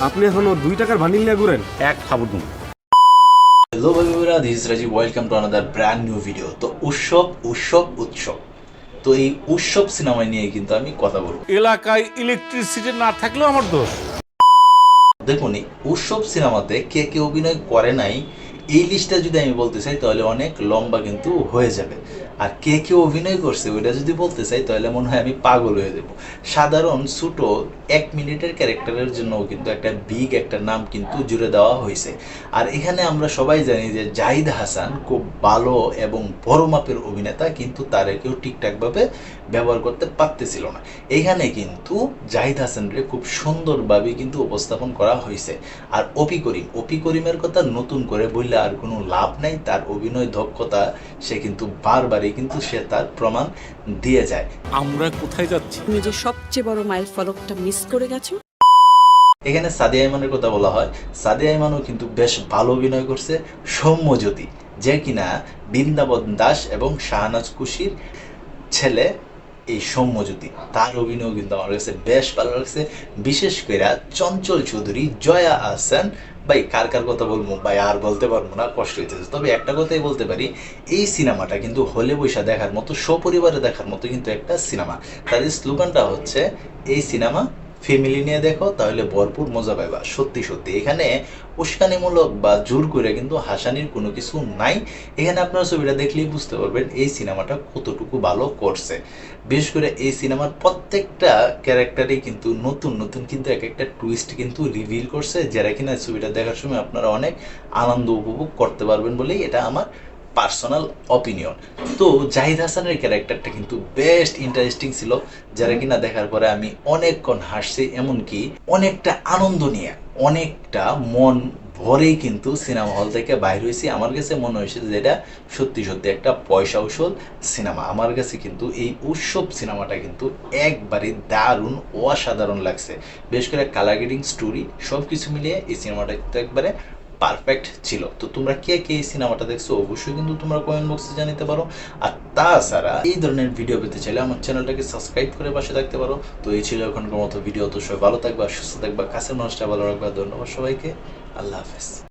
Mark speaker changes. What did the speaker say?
Speaker 1: আপনি এখনো 2 টাকার বান্ডিল নিয়ে ঘুরেন?
Speaker 2: এক ফাবুন।
Speaker 3: হ্যালো বন্ধুরা, this is Rajeev, welcome to another brand new video. তো উৎসব। তো এই উৎসব সিনেমা নিয়ে কিন্তু আমি কথা বলবো।
Speaker 2: এলাকায় ইলেকট্রিসিটি না থাকলেও আমার দোষ।
Speaker 3: দেখুন, এই উৎসব সিনেমাতে কে কে অভিনয় করে নাই এই লিস্টটা যদি আমি বলতে চাই তাহলে অনেক লম্বা কিন্তু হয়ে যাবে। আর কে কে অভিনয় করছে ওইটা যদি বলতে চাই তাহলে মনে হয় আমি পাগল হয়ে যাব। সাধারণ ছোটো 1 মিনিটের ক্যারেক্টারের জন্য কিন্তু একটা বিগ একটা নাম কিন্তু জুড়ে দেওয়া হয়েছে। আর এখানে আমরা সবাই জানি যে জাহিদ হাসান খুব ভালো এবং বড় মাপের অভিনেতা, কিন্তু তারা কেউ ঠিকঠাকভাবে ব্যবহার করতে পারতেছিল না। এখানে কিন্তু জাহিদ হাসানকে খুব সুন্দরভাবে কিন্তু উপস্থাপন করা হয়েছে। আর অপি করিমের কথা নতুন করে বললে আর কোনো লাভ নাই। তার অভিনয় দক্ষতা সে কিন্তু বারবারই কিন্তু সে তার প্রমাণ দিয়ে যায়।
Speaker 2: আমরা কোথায় যাচ্ছি?
Speaker 4: তুমি যে সবচেয়ে বড় মাইল ফলকটা মিস করে গেছো।
Speaker 3: এখানে সাদিয়া ইমানের কথা বলা হয়, সাদিয়া ইমানও কিন্তু বেশ ভালো অভিনয় করছে। সৌম্যজ্যোতি, যে কিনা বৃন্দাবন দাস এবং শাহনাজ খুশির ছেলে, এই সৌম্যজ্যোতি, তার অভিনয় কিন্তু আমার কাছে বেশ ভালো লাগছে। বিশেষ করে চঞ্চল চৌধুরী, জয়া আহসান, ভাই কার কার কথা বলবো ভাই, আর বলতে পারবো না, কষ্ট হইতেছে। তবে একটা কথাই বলতে পারি, এই সিনেমাটা কিন্তু হলে বৈশা দেখার মতো, সপরিবারে দেখার মতো কিন্তু একটা সিনেমা। তাদের স্লোগানটা হচ্ছে, এই সিনেমা ফ্যামিলি নিয়ে দেখো তাহলে ভরপুর মজা পাইবা। সত্যি সত্যি এখানে উস্কানিমূলক বা জোর করে কিন্তু হাসানির কোনো কিছু নাই। এখানে আপনারা ছবিটা দেখলেই বুঝতে পারবেন এই সিনেমাটা কতটুকু ভালো করছে। বিশেষ করে এই সিনেমার প্রত্যেকটা ক্যারেক্টারই কিন্তু নতুন নতুন কিন্তু এক একটা টুইস্ট কিন্তু রিভিল করছে, যারা কিনা ছবিটা দেখার সময় আপনারা অনেক আনন্দ উপভোগ করতে পারবেন বলেই এটা আমার পার্সোনাল অপিনিয়ন। তো জাহিদ হাসানের ক্যারেক্টারটা কিন্তু বেস্ট ইন্টারেস্টিং ছিল, যারা কিনা দেখার পরে আমি অনেকক্ষণ হাসছি, এমনকি অনেকটা আনন্দ নিয়ে অনেকটা মন ভরেই কিন্তু সিনেমা হল থেকে বাইর হয়েছি। আমার কাছে মনে হয়েছে যে এটা সত্যি সত্যি একটা পয়সা উসুল সিনেমা। আমার কাছে কিন্তু এই উৎসব সিনেমাটা কিন্তু একবারে দারুণ অসাধারণ লাগছে। বিশেষ করে কালার গ্রেডিং, স্টোরি সব কিছু মিলিয়ে এই সিনেমাটা কিন্তু একবারে পারফেক্ট ছিল। তো তোমরা কে কে এই সিনেমাটা দেখছো অবশ্যই কিন্তু তোমরা কমেন্ট বক্সে জানাতে পারো। আর তাছাড়া এই ধরনের ভিডিও পেতে চাইলে আমার চ্যানেলটাকে সাবস্ক্রাইব করে পাশে থাকতে পারো। তো এই ছিল এখনকার মতো ভিডিও। তো সবাই ভালো থাকবা, সুস্থ থাকবা, কাছের মানুষটা ভালো রাখবা। ধন্যবাদ সবাইকে, আল্লাহ হাফেজ।